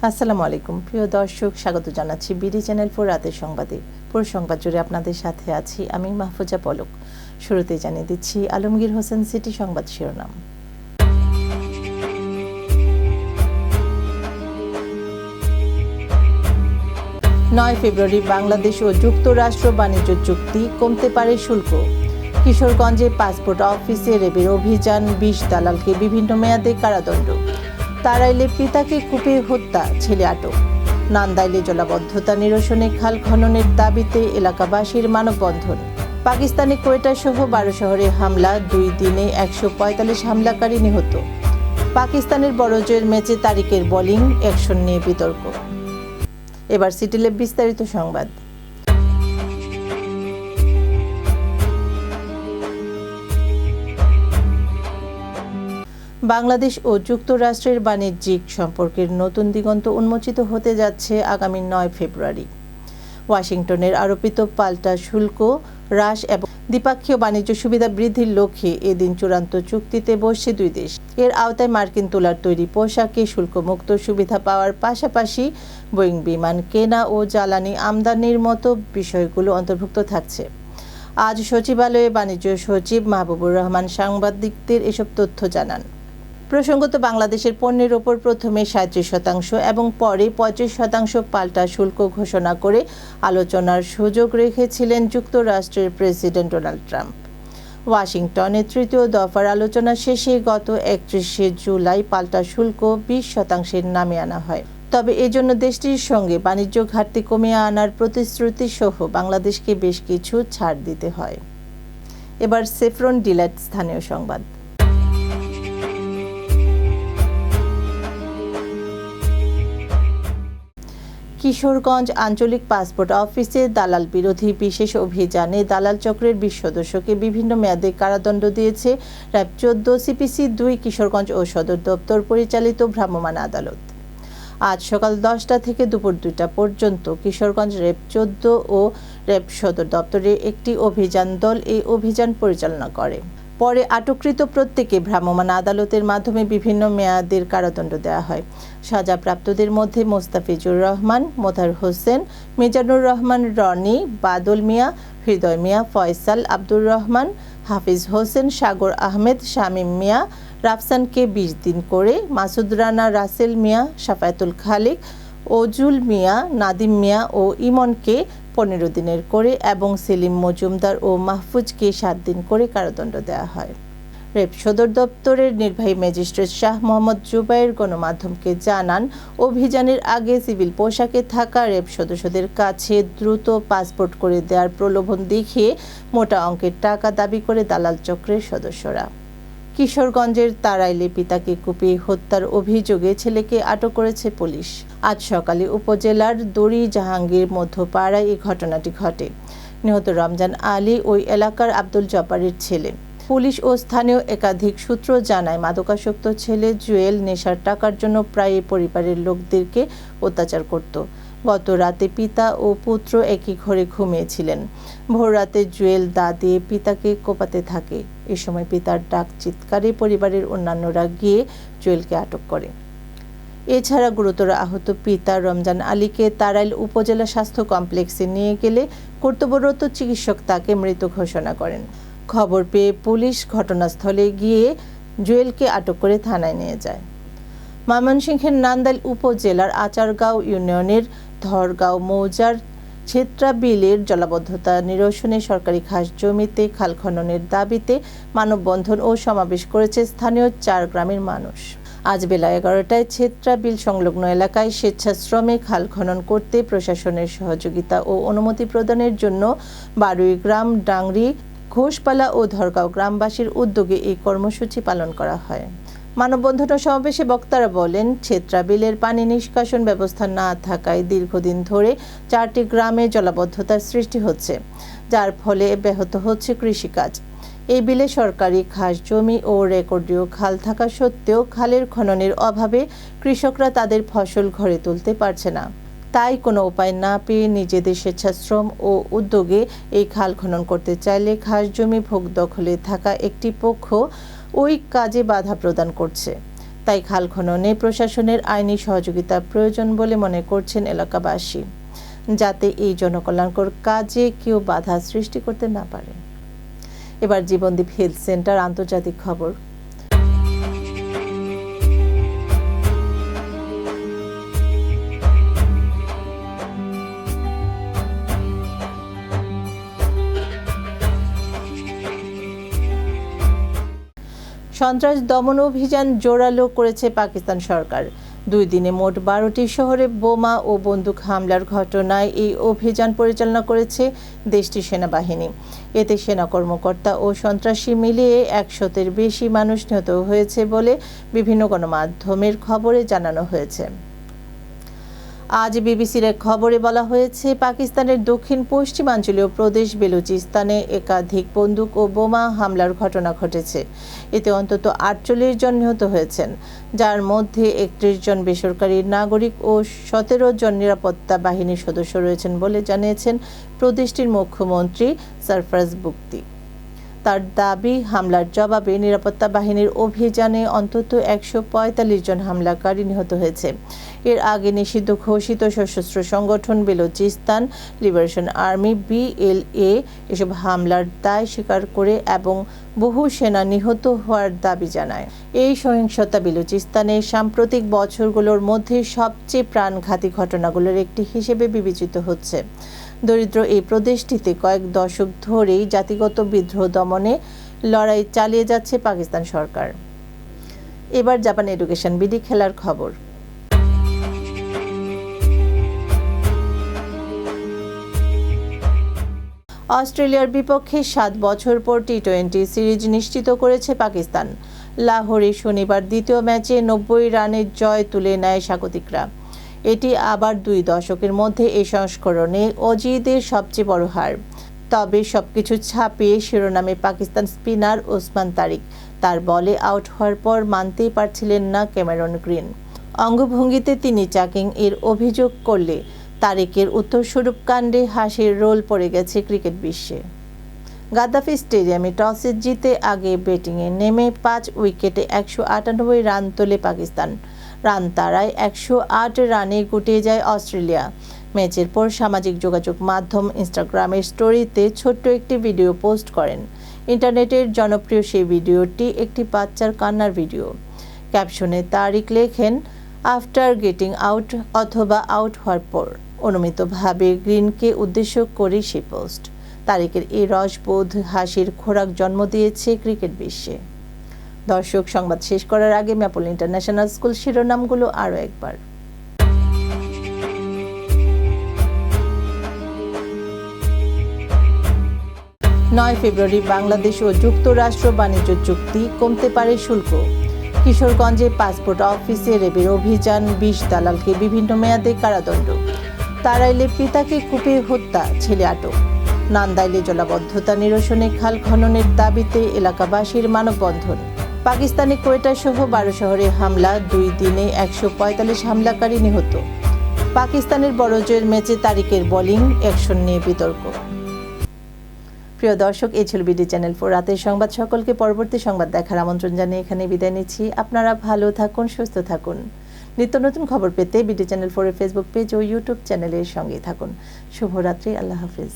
আসসালামু আলাইকুম প্রিয় দর্শক, স্বাগত জানাচ্ছি বিডি চ্যানেল 4 রাতের সংবাদে। পুরো সংবাদ জুড়ে আপনাদের সাথে আছি আমি মাহফুজা পলক। শুরুতে জানিয়ে দিচ্ছি আলমগীর হোসেন সিটি সংবাদ শিরোনাম। 9 ফেব্রুয়ারি বাংলাদেশ ও যুক্তরাষ্ট্র বাণিজ্য চুক্তি, কমতে পারে শুল্ক। কিশোরগঞ্জে পাসপোর্ট অফিসে র্যাবের অভিযান, 20 দালালকে বিভিন্ন মেয়াদে কারাদণ্ড। তারাইলে পিতাকে কুপিয়ে হত্যা, ছেলে আটক। নান্দাইলে জলাবদ্ধতা নিরসনে খাল খননের দাবিতে এলাকাবাসীর মানববন্ধন। পাকিস্তানে কোয়েটা সহ 12 শহরে হামলা, 2 দিনে 145 হামলাকারী নিহত। পাকিস্তানের বড় জয়ের ম্যাচে তারিকের বোলিং অ্যাকশন নিয়ে বিতর্ক। এবার সিটিলের বিস্তারিত সংবাদ। বাংলাদেশ ও যুক্তরাষ্ট্রের বাণিজ্যিক সম্পর্কের নতুন দিগন্ত উন্মোচিত হতে যাচ্ছে আগামী 9 ফেব্রুয়ারি। ওয়াশিংটনের আরোপিত পাল্টা শুল্ক হ্রাস এবং দ্বিপাক্ষীয় বাণিজ্য সুবিধা বৃদ্ধির লক্ষ্যে এদিন চূড়ান্ত চুক্তিতে বসছে দুই দেশ। এর আওতায় মার্কিন তুলার তৈরি পোশাকে শুল্কমুক্ত সুবিধা পাওয়ার পাশাপাশি বোয়িং বিমান কেনা ও জ্বালানি আমদানির মতো বিষয়গুলো অন্তর্ভুক্ত থাকছে। আজ সচিবালয়ে বাণিজ্য সচিব মাহবুবুর রহমান সাংবাদিকদের এসব তথ্য জানান। প্রসঙ্গত, বাংলাদেশের পণ্যের ওপর প্রথমে 37% এবং পরে 35% পাল্টা শুল্ক ঘোষণা করে আলোচনার সুযোগ রেখেছিলেন যুক্তরাষ্ট্রের প্রেসিডেন্ট ডোনাল্ড ট্রাম্প। ওয়াশিংটনে তৃতীয় দফার আলোচনা শেষে গত 31শে জুলাই পাল্টা শুল্ক 20% নামিয়ে আনা হয়। তবে এজন্য দেশটির সঙ্গে বাণিজ্য ঘাটতি কমিয়ে আনার প্রতিশ্রুতি সহ বাংলাদেশকে বেশ কিছু ছাড় দিতে হয়। এবার সেফরন ডিলাইট স্থানীয় সংবাদ। কিশোরগঞ্জ আঞ্চলিক পাসপোর্ট অফিসে দালাল বিরোধী বিশেষ অভিযানে দালাল চক্রের 20 সদস্যকে বিভিন্ন মেয়াদে কারাদণ্ড দিয়েছে র্যাব 14 সিপিসি 2 কিশোরগঞ্জ ও সদর দপ্তর পরিচালিত ভ্রাম্যমাণ আদালত। আজ সকাল 10টা থেকে দুপুর 2টা পর্যন্ত কিশোরগঞ্জ র্যাব 14 ও র্যাব সদর দপ্তরে একটি অভিযান দল এই অভিযান পরিচালনা করে। পরে আটককৃত প্রত্যেকে ভ্রাম্যমাণ আদালতের মাধ্যমে বিভিন্ন মেয়াদের কারাদণ্ড দেওয়া হয়। সাজাপ্রাপ্তদের মধ্যে মোস্তাফিজুর রহমান, মোতার হোসেন, মিজানুর রহমান রনি, বাদল মিয়া, হৃদয় মিয়া, ফয়সাল, আব্দুর রহমান, হাফিজ হোসেন, সাগর আহমেদ, শামীম মিয়া, রাফসানকে 20 দিন করে, মাসুদ রানা, রাসেল মিয়া, সাফায়াতুল খালিক, ওজুল মিয়া, নাদিম মিয়া ও ইমনকে 15 দিনের করে এবং সেলিম মজুমদার ও মাহফুজকে 7 দিন করে কারাদণ্ড দেওয়া হয়। র্যাব সদর দপ্তরের নির্বাহী ম্যাজিস্ট্রেট শাহ মোহাম্মদ জুবায়ের গণমাধ্যমকে জানান, অভিযানের আগে সিভিল পোশাকে থাকা র্যাব সদস্যদের কাছে দ্রুত পাসপোর্ট করে দেওয়ার প্রলোভন দেখিয়ে মোটা অঙ্কের টাকা দাবি করে দালাল চক্রের সদস্যরা। কিশোরগঞ্জের তারাইলে পিতাকে কুপিয়ে হত্যার অভিযোগে ছেলেকে আটক করেছে পুলিশ। আজ সকালে উপজেলার দড়ি জাহাঙ্গীর মধ্যপাড়ায় এই ঘটনাটি ঘটে। নিহত রমজান আলী ওই এলাকার আব্দুল জব্বারের ছেলে। পুলিশ ও স্থানীয় একাধিক সূত্র জানায়, মাদকাসক্ত ছেলে জুয়েল নেশার টাকার জন্য প্রায়ই পরিবারের লোকদেরকে অত্যাচার করত। গত রাতে পিতা ও পুত্র একই ঘরে ঘুমিয়েছিলেন। ভোর রাতে জুয়েল দা দিয়ে পিতাকে কোপাতে থাকে। এ সময় পিতার ডাক চিৎকারে পরিবারের অন্যান্যরা গিয়ে জুয়েলকে আটক করে। এছাড়া গুরুতর আহত পিতা রমজান আলীকে তারাইল উপজেলা স্বাস্থ্য কমপ্লেক্সে নিয়ে গেলে কর্তব্যরত চিকিৎসক তাকে মৃত ঘোষণা করেন। খবর পেয়ে পুলিশ ঘটনাস্থলে গিয়ে জুয়েলকে আটক করে থানায় নিয়ে যায়। ময়মনসিংহের নান্দাইল উপজেলার আচারগাঁও ইউনিয়নের ধরগাঁও মৌজার ছেত্রা বিলের জলাবদ্ধতা নিরসনে সরকারি খাস জমিতে খাল খননের দাবিতে মানববন্ধন ও সমাবেশ করেছে স্থানীয় 4 গ্রামের মানুষ। আজ বেলা 11টায় ছেত্রা বিল সংলগ্ন এলাকায় স্বেচ্ছাশ্রমে খাল খনন করতে প্রশাসনের সহযোগিতা ও অনুমতি প্রদানের জন্য বারুই গ্রাম, ডাংরি, ঘোষপালা ও ধরগাঁও গ্রামবাসীর উদ্যোগে এই কর্মসূচি পালন করা হয়। মানববন্ধন ও সমাবেশে বক্তারা বলেন, ছেত্রা বিলের পানি নিষ্কাশন ব্যবস্থা না থাকায় দীর্ঘদিন ধরে 4টি গ্রামে জলাবদ্ধতার সৃষ্টি হচ্ছে, যার ফলে ব্যাহত হচ্ছে কৃষিকাজ। এই বিলে সরকারি খাস জমি ও রেকর্ডীয় খাল থাকা সত্ত্বেও খালের খননের অভাবে কৃষকরা তাদের ফসল ঘরে তুলতে পারছে না। তাই কোনো উপায় না পেয়ে নিজেদের স্বেচ্ছাশ্রম ও উদ্যোগে এই খাল খনন করতে চাইলে খাস জমি ভোগ দখলে থাকা একটি পক্ষ ওই কাজে বাধা প্রদান করছে। তাই খাল খননে প্রশাসনের আইনি সহযোগিতা প্রয়োজন বলে মনে করছেন এলাকাবাসী, যাতে এই জনকল্যাণকর কাজে কেউ বাধা সৃষ্টি করতে না পারে। এবার জীবনদীপ হেলথ সেন্টার আন্তর্জাতিক খবর। সন্ত্রাস দমন অভিযান জোরালো করেছে পাকিস্তান সরকার। 2 দিনে মোট 12টি শহরে বোমা ও বন্দুক হামলার ঘটনায় এই অভিযান পরিচালনা করেছে দেশটির সেনাবাহিনী। এতে সেনা কর্মকর্তা ও সন্ত্রাসী মিলিয়ে 100-এর বেশি মানুষ নিহত হয়েছে বলে বিভিন্ন গণমাধ্যমের খবরে জানানো হয়েছে। আজ বিবিসির এক খবরে বলা হয়েছে, পাকিস্তানের দক্ষিণ পশ্চিমাঞ্চলীয় প্রদেশ বেলুচিস্তানে একাধিক বন্দুক ও বোমা হামলার ঘটনা ঘটেছে। এতে অন্তত 48 জন নিহত হয়েছেন, যার মধ্যে 31 জন বেসরকারি নাগরিক ও 17 জন নিরাপত্তা বাহিনীর সদস্য রয়েছেন বলে জানিয়েছেন প্রদেশটির মুখ্যমন্ত্রী সরফরাজ বুগতি। তার দাবি, হামলার জবাবে নিরাপত্তা বাহিনীর অভিযানে অন্তত 145 জন হামলাকারী নিহত হয়েছে। এর আগে নিষিদ্ধ ঘোষিত সশস্ত্র সংগঠন বেলুচিস্তান লিবারেশন আর্মি BLA এসব হামলার দায় স্বীকার করে এবং বহু সেনা নিহত হওয়ার দাবি জানায়। এই সহিংসতা বেলুচিস্তানের সাম্প্রতিক বছরগুলোর মধ্যে সবচেয়ে প্রাণঘাতী ঘটনাগুলোর একটি হিসেবে বিবেচিত হচ্ছে। দরিদ্র এই প্রদেশটিতে কয়েক দশক ধরেই জাতিগত বিদ্রোহ দমনে লড়াই চালিয়ে যাচ্ছে পাকিস্তান সরকার। এবার জাপান এডুকেশন বিডি খেলার খবর। অস্ট্রেলিয়ার বিপক্ষে 7 বছর পর টি-20 সিরিজ নিশ্চিত করেছে পাকিস্তান। লাহোরে শনিবার দ্বিতীয় ম্যাচে 90 রানের জয় তুলে নেয় স্বাগতিকরা। এটি আবার 2 দশকের মধ্যে এই সংস্করণে অজিদের সবচেয়ে বড় হার। তবে সবকিছু ছাপিয়ে শিরোনামে পাকিস্তান স্পিনার ওসমান তারিক। তার বলে আউট হওয়ার পর মানতেই পারছিলেন না ক্যামেরন গ্রিন। অঙ্গভঙ্গিতে তিনি চাকিং এর অভিযোগ করলে তারিকের উত্তরস্বরূপ কাণ্ডে হাসির রোল পড়ে গেছে ক্রিকেট বিশ্বে। গাদ্দাফি স্টেডিয়ামে টসে জিতে আগে ব্যাটিংয়ে নেমে 5 উইকেটে 198 রান তোলে পাকিস্তান। রান তাড়ায় 108 রানে গুটিয়ে যায় অস্ট্রেলিয়া। ম্যাচের পর সামাজিক যোগাযোগ মাধ্যম ইনস্টাগ্রামের স্টোরিতে ছোট্ট একটি ভিডিও পোস্ট করেন। ইন্টারনেটের জনপ্রিয় সেই ভিডিওটি একটি বাচ্চার কান্নার ভিডিও। ক্যাপশনে তারিক লেখেন, আফটার গেটিং আউট অথবা আউট হওয়ার পর। অনুমিতভাবে গ্রিনকে উদ্দেশ্য করে সেই পোস্ট। তারিকের এই রসবোধ হাসির খোরাক জন্ম দিয়েছে ক্রিকেট বিশ্বে। দর্শক, সংবাদ শেষ করার আগে ম্যাপল ইন্টারন্যাশনাল স্কুল শিরোনামগুলো আরও একবার। 9 ফেব্রুয়ারি বাংলাদেশ ও যুক্তরাষ্ট্র বাণিজ্য চুক্তি, কমতে পারে শুল্ক। কিশোরগঞ্জে পাসপোর্ট অফিসে রেবের অভিযান, 20 দালালকে বিভিন্ন মেয়াদে কারাদণ্ড। তারাইলে পিতাকে কুপিয়ে হত্যা, ছেলে আটক। নান্দাইলে জলাবদ্ধতা নিরসনে খাল খননের দাবিতে এলাকাবাসীর মানববন্ধন। পাকিস্তানে কোয়েটা সহ 12 শহরে হামলা, 2 দিনে 145 হামলাকারী নিহত। পাকিস্তানের বড় জয়ের ম্যাচে তারিকের বোলিং অ্যাকশন নিয়ে বিতর্ক। প্রিয় দর্শক, এই ছিল বিডি চ্যানেল 4 রাতের সংবাদ। সকলকে পরবর্তী সংবাদ দেখার আমন্ত্রণ জানিয়ে এখানে বিদায় নিচ্ছি। আপনারা ভালো থাকুন, সুস্থ থাকুন। নিত্য নতুন খবর পেতে বিডি চ্যানেল 4 এর ফেসবুক পেজ ও ইউটিউব চ্যানেলের সঙ্গেই থাকুন। শুভরাত্রি, আল্লাহ হাফিজ।